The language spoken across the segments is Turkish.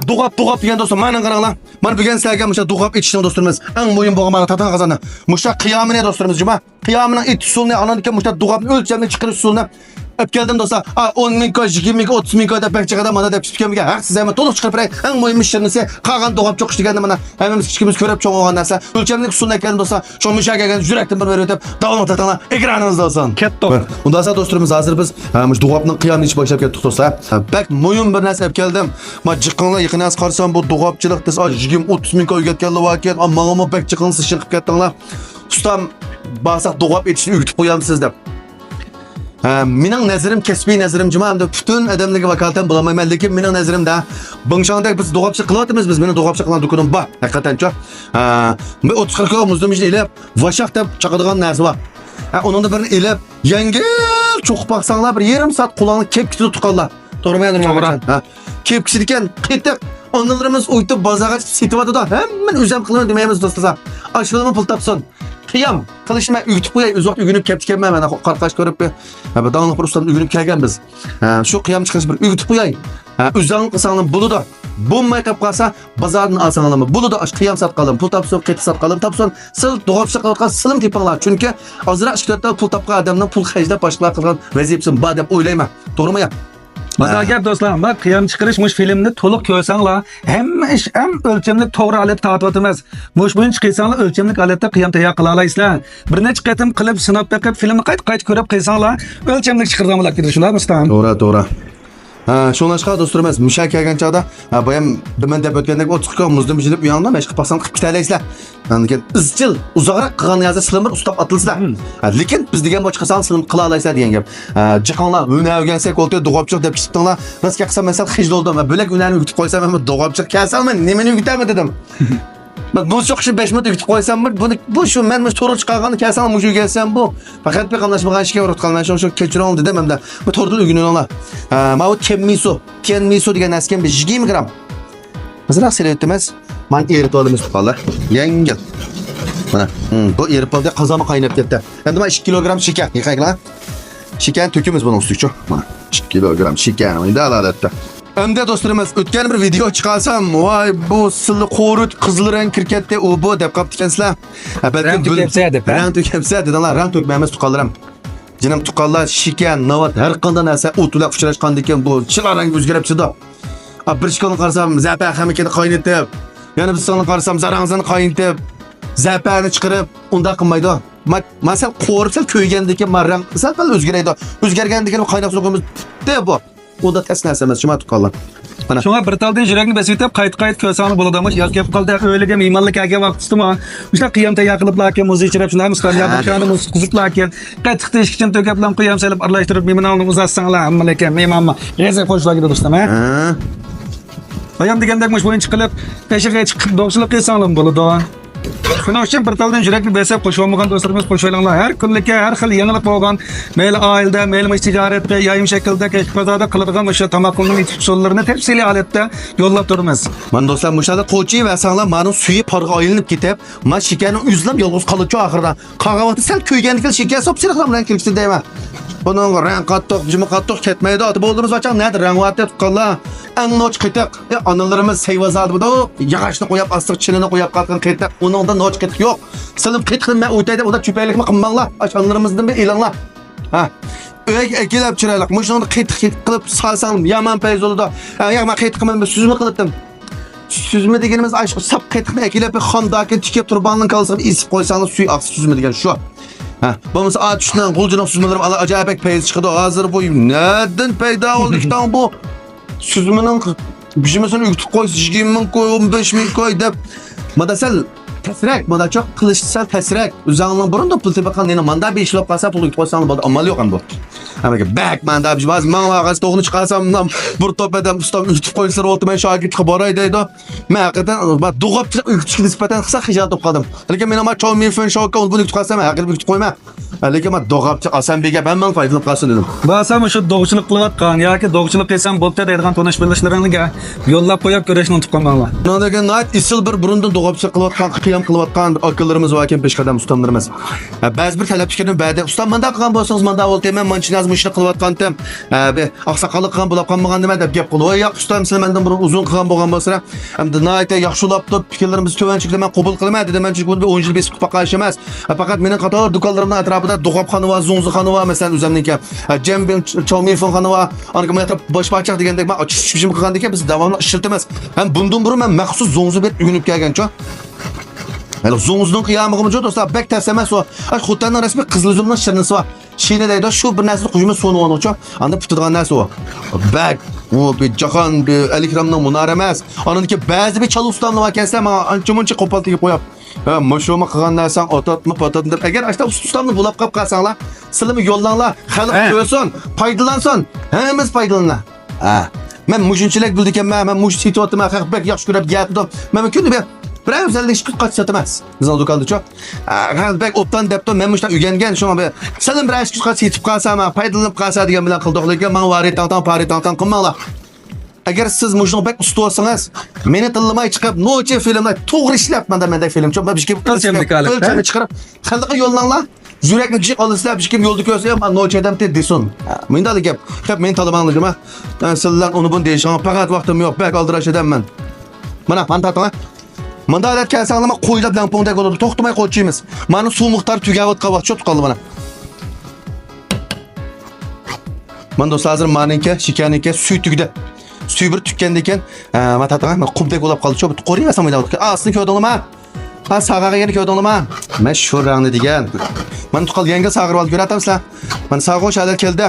Doğap degan do'stlar, mana qaranglar. Mana bugun sizlarga musha doğap etishni do'stlarimiz. Eng mo'yin bo'lgan tatan qozonni. Musha qiyomini do'stlarimiz, juma. Qiyomining et usulini, anadagi musha doğapni o'lchamni chiqarish usulini olib keldim do'stlar. 10 ming koy, 20 ming, 30 ming koy deb chiqadi, mana deb chiqamga. Haq siz ham to'liq chiqarib beray. Eng mo'yin mishirnisi qolgan doğap cho'qish deganda mana hammamiz kichkimiz ko'rib cho'ng olgan narsa. O'lchamli usulni keldim do'stlar. Shu musha kelgan yurakdan bir berib deb davom etinglar. Ekraningizda olsin. Ketdi. Undan sonra do'stlarimiz hozir biz mush doğapning qiyomini ish boshlab ketdik do'stlar. Bak mo'yin bir narsa olib keldim. Ma jiqinlar yaqinaz qarsam bu doğapchilik des 20-30 ming koy ketganlar va ket. Ma'lum bak jiqinsiz chiqib ketdinglar. Ustam basaq doğap etishni o'rgatib qo'yamsiz deb. Mening nazarim, kasbiy nazarim jumamda butun odamlarga vakolatan bo'lamayman, lekin mening nazarimda Bingshandek biz doğapchilik qilyapmiz, biz meni doğapchilik qilgan do'konim bor. Haqiqatancha. Men 30-40 kilo muzlimishni ilib, vashaq deb chaqadigan narsa bor. Onun da birini ilib, yengil cho'qib baqsanglar bir yarim soat qulog'ini kepkisi tutqanlar. To'g'rimi endi? Kepkisi ekan, qetiq onlarimiz o'ytib bozorga setyapti-da. Hamma o'zim qilaman demaymiz do'stlar. Ashulama pul topsin. Qiyam qilishma uyutib qo'yay, uzoq ugunib kelman mana qarqash ko'rib. Bu dangli rustam ugunib kelgan biz. Shu qiyam chiqish bir uyutib qo'yay. O'zing qilsanglar bo'ladi. Bo'lmay qolib qolsa bozordan olsanglarmi? Bo'ladi, qiyam sotqalim, pul topsin, qetib sotqalim, topsin. Sil doğapchilik qilayotgan silim tepinglar. Chunki hozir 2-4 ta pul topgan odamning pul xajlab boshqalar qilgan vazifasi bor deb o'ylayman. To'g'rimi? Bana gap do'stlar, bak qiyam chiqarish mush filmni to'liq ko'rsanglar, hamma ish ham o'lchamli to'g'ri olat tortib emas. Mush buni chiqarsanglar o'lchamli olatda qiyam tayyor qila olasizlar. Bir necha qatim qilib sinab beqib filmni qayt ko'rib qo'ysanglar, o'lchamli chiqargan bo'ladi deydi shular mistan. To'g'ri. Şunlaşqa do'stlarimiz, musha kelgan chaqda, bu ham bimen deb o'tgandek 30 kilo muzdim jilib uyandim, mesh qilib baqsam qilib ketalaysizlar. Lekin izchil, uzoqroq qilgan yazda sizlar ustab atılsizlar. Lekin biz degan boshqa qilsang sizlar qila olaysizlar degan gap. Jiqonlar o'na o'rgansak o'lti doğapchilik deb chiqdinglar. Biz qilsam mesela xij oldim. Bo'lak o'nani o'tib qo'ysam ham doğapchilik kelsamman, nimani o'taman dedim. Bu çok kişi 5 minut ütüp koysam bu şu men toru çıkarganı kelsem bu şu gelsem bu. Fakat bir anlaşmagan işe uğratkan ben şu keçiron dedim hem de bu tordu ugünün ola. Ma o kenmiso degan asken bir 20 gram. Mesela seyretmez. Man erip alımız tutallar. Yengil. Mana bu erip aldı kazanı kaynap ketdi. Endi ma 2 kilogram şeker yıkayla. Şeker tökümüz bunun üstüçü. Mana 2 kilogram şeker oyunda alalatda. Ömde dostlarımız o'tgan bir video chiqarsam, voy bu silli qo'rut qizil rang kirkatda u bu deb qopti ekansizlar. Rang to'kapsa deb. Rang to'kapsa dedilar, rang to'kmaymiz tuqqanlarim. Jinim tuqqanlar shikan, novat har qanday narsa o'tulab uchrashgan ekan bu chilar rang o'zgarib chiqdi. Bir chiqani qarsam zapa hamikini qaynatib, yana bir sonni qarsam zarang'izini qaynatib, zapani chiqarib unda qilmaydi. Masal qo'ritsal ko'ygandan marrang sal o'zgaraydi. O'zgargandan qaynab so'qimiz deb bu. O da ters narsa emas, shuma tuqqanlar. Mana. Şuna bir taldan yurakni besitib, qayt ko'rsanglar bo'ladi-mi? Yo'q kelib qoldi, o'ylagan mehmonlik aka vaqtimi? O'sha qiyam tayyor qiliblar-ki, muz ichirib, shunday musqarlar, shuni muz qiziblar-ki, qaytiqda ishkichim to'kab bilan qiyam solib aralashtirib, mehmonlarni uzatsanglar, hammalaka mehmonma. Reza qo'shlarga do'stim, ha? Bayam degandek mush bo'yin chiqilib, peshiga chiqib do'qchilik qilsanglar bo'ladi. Shuning uchun bir taldan yurakni besib qo'shib olmagan do'stlarimiz qo'shinglar. Har kunlikka har xil yangilik bo'lgan, mayli oilada, mayli tijoratda, yoyim shaklda, kashfozada qiladigan o'sha tamoqning usullarini tafsiliy holatda yo'llab turamiz. Men do'stlar, mushada qo'chi va sanglar ma'lum suyi parga aylanib ketib, men shikani uzlab yolg'iz qoluvchi oxirida. Qog'avati sal ko'yganlikda shikar sopchiroqlar bilan kelishdi deyman. Bunun rang qattiq, jimi qattiq ketmaydi. Oti bo'ldimiz bachang, nadi rangvati tutqanlar. Ang noch qetiq. Analarimiz sayvazaldi bu. Yog'ochni qo'yib, astiq chinini qo'yib qatgan qetiq. Uningda noch qetiq yo'q. Silib qetiqni men o'tayda, unda chupaylikmi qilmanglar. Ashonlarimizdan bir elanglar. Ha. Öyle kelib chiraylik. Mushuni qetiq qilib salsam yaman payzolida. Yo'q, men qetiq qilmam, suzma qildim. Suzma deganimiz ash sap qetiqni kelib xondaki tikib turbanning kalsib isib qo'ysangiz suy aqsi suzma degan shu. Bo'lmasa atishdan qo'ljining suzmalari ajoyib payz chiqdi. Hozir bu neden paydo oldi kitan bu? Suzmaning bijimasini yutib qo'ysiz 20 ming qo'y, 15 ming qo'y deb. Madasal tasrak, madachoq qilishsal tasrak. O'zingning burunda pul tepaqan yana manda 5 lab qolsa pul yutib qo'ysan bo'ladi. Amal yo'q ham bu. Amaga back manda biz men vaqas to'g'ni chiqarsam bir to'padan ustam yutib qo'ysalar olti men shogirdga boray deydi. Men haqiqatan doğapchilik uyutishga nisbatan qilsa xijat bo'lib qoldim. Lekin men ham choy men fon shokka buni yutib qo'ysam haqiqatan yutib qo'yma. Lekin men doğapchi Asanbekga men foydalanib qolsin dedim. Basam o'sha doğchilik qilayotgan yoki doğchilik qilsam bo'pti deydigan tonish bilishlaringizga yo'llab qo'yib ko'rishni unutib qolmanglar. Undan keyin isil bir burundan doğapchilik qilayotgan qiyam qilayotgan akalarimiz va ekan peshqadam ustamlarimiz. Ba'zi bir talab chiqarib ba'da ustam manda qilgan bo'lsangiz manda ol deyman, manchinaz mushni qilayotgandim. Be oqsoqolli qilgan bo'lib qolmagan nima deb gap qilib, "Yo'q, ustam siz mendan burun uzun qilgan bo'lgan bo'lsa, hamda nayta yaxshilab turib fikrlarimizni to'vanchilikda men qabul qilaman" dedi. Men chunki bu 10 yil besib qolgan emas. Faqat mening qator do'konlarimning atrofida Do'qobxona va Zo'ng'izxona va masalan o'zimniki Jembin Cholmirxona va anqimata boshbachaq degandek men ochishim qilgandek biz davomli ishlatamiz. Ham bundan burun men maxsus Zo'ng'izni bet ugunib kelgancha. Hali Zo'ng'izning qiyamig'imi jo do'stlar, bek tarsamas va Xotanning rasmiy Qiziluzumning shirinisi va Shina deydi shu bir narsa quyimiz sonu olmoqchi. Anda tutadigan narsa o. Bak, o bir jahon bir Alikramning munara emas. Aniki ba'zi bir chala ustamni va kelsa men ancha-muncha qo'poltiga qo'yib. Ha, mashoma qilgan narsan otatmi patatni deb agar ashta ustamni bulab qolib qolsanglar, sizlarni yo'llanglar, xalq ko'rsin, foydalansin, hammamiz foydalanlar. Ha, men mushunchilik bildi ekanman, men mush situatni haq bek yaxshi ko'rib gapdim. Men kunni bir biroz o'zalik chiqib qattiq emas. Bizning do'konda-chi. Bek optan debdi, men mushdan o'rgangan shoma bir sizlar biroz chiqib qattiq yetib qolsam, foydalanib qolsa degan bilan qildik lekin men variantdan paritandan qilmanglar. Agar siz mujnoq bek usta olsangiz, meni tillamay chiqib, nocha filmlar to'g'ri ishlabman menda film chop, biz kim o'lchami chiqarib, xalqqa yo'llanglar. Yurakni jiq olasizlar, biz kim yo'lda ko'rsa, men nocha odam desin. Menda gap, hep men talabanligim. Sizlar uni buni deyishing, faqat vaqtim yo'q, bek aldirash edaman. Mana fantatma. Menda odat kelsanglar, qo'ylab lampongda bo'ladi, to'xtamay qo'ychimiz. Meni suv miqdori tugayotgan vaqt cho't qoldi mana. Men do'stlar, hozir meniki, shikaniki suv tugdi. Suy bir tutganda ekan, matataga men qumdek bo'lib qoldi. Cho'p qo'riyasam edi. Aslini ko'rdingmi? Ha, sag'aga yana ko'rdingmi? Men shu rangni degan. Men tuqqal yangi sag'ir olib ko'ratamsizlar. Men sag'o shadar keldi.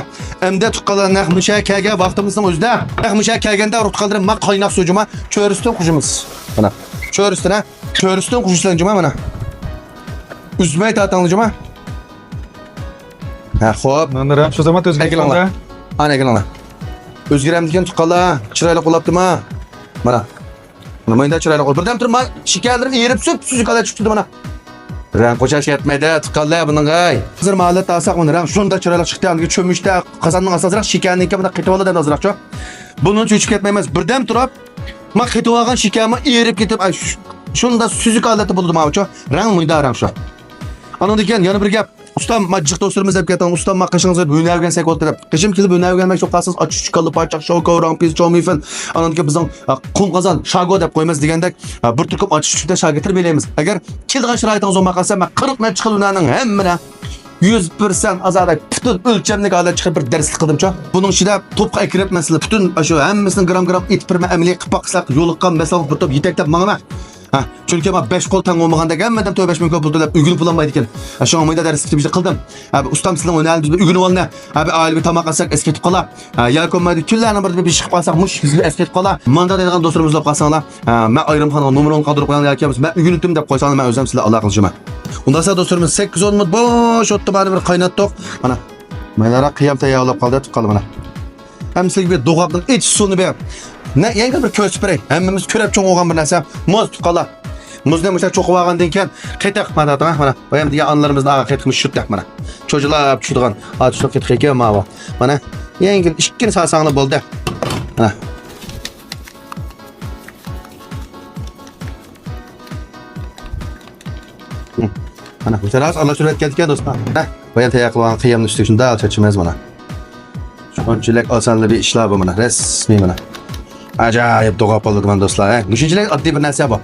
Endi tuqqallar naq mushakaga vaqtimizning o'zida. Naq mushak kelganda ruqaldirib men qaynoq sujuma cho'risdan qujimiz. Mana. Cho'risdan qujislanjuma mana. Uzmay tatanlıcuma. Ha, xo'p. Menlar ham shu zaman o'zgarganlar. Ana kelinglar. O'zgaramdigan tuqqanlar, chiroyli qo'labdimi? Mana. Menda chiroyli qo'l. Birdan turib, men shikarlarni erib suzukada chiqdi mana. Rang qo'shash yetmaydi, tuqqanlar buning ay. Hozir mahalla tasaq uni rang shunda chiroyli chiqdi, unga cho'mishda qozonning asosida shikarniki bunda qitib oladi hozircha. Buni cho'chib ketmaymiz. Birdan turib, men qitib olgan shikarni erib ketib, ay shunda suzuk oladi bo'ldi mavcho. Rang menda rang shu. Ana degan yana bir gap. Ustam majjiq do'stlarimiz deb ketgan ustam maqashingizni o'ynayotgan sekol deb. Qishim kelib o'ynayotgan shu qasiz ochish chiqilib parchaq shoko rampis chomifin. Anonki bizning qum qozon shago deb qo'yamiz degandek bir turkum ochish uchun shagitir beramiz. Agar kelgan sharoitingiz bo'lmasa men 40 minut chiqib ularning hammani 100% azaday butun o'lchamlik holat chiqib bir darslik qildim-cha. Buning ichida to'pqa kirib masala butun shu hammasini gram etpirma amaliy qilib baqsaq yo'liqqan masofa bir to'p yetaktab mangama. Ha, chunki men 5 qo'l tang olmaganda hammadan 5 ming ko'p pul to'lab ugunib bo'lmaydi ekan. Shu o'yinda dars qildim. Abi ustam sizning o'ynalib ugunib olna. Abi oilib tomoq qilsak esketib qolar. Yakomadi kunlarni bir chiqib qolsak mush bizga esketib qolar. Manda deydigan do'stlarimiz olib qolsanglar, men ayrimxona nomerini qoldirib qo'ygan yakamiz. Men ugunibdim deb qo'ysanglar men o'zim sizlar aloqa qilaman. Unda siz do'stlarimiz 8-10 minut bo'sh o'tdi bari bir qaynatdik. Mana menlara qiyam tayyorlab qoldi, qoldi mana. Hamsiz bir do'g'abning iç suvini ber. Ne yangi bir ko'rsatib beray. Hammamiz ko'rib cho'ng olgan bir narsa. Muz tuqqanlar. Muzni mushta cho'qib olgandan keyin qaytaq mana bu ham degan onlarimizni ağa qaytqimiz shutdak mana. Cho'jilab tushadigan, atishib ketib ekan mana. Mana yangi ikkini sasanglar bo'ldi. Mana. Mana bu taraf Allah shuni aytgan do'stlar. Bu ham tayyor qilgan qiyamni ustiga shunda alchachimiz mana. Shunchalik osonli bir ishlar bu mana. Rasmiy mana. Ajoyib do'g'ap oldik mana do'stlar. Mushunchalik oddiy bir narsa bu.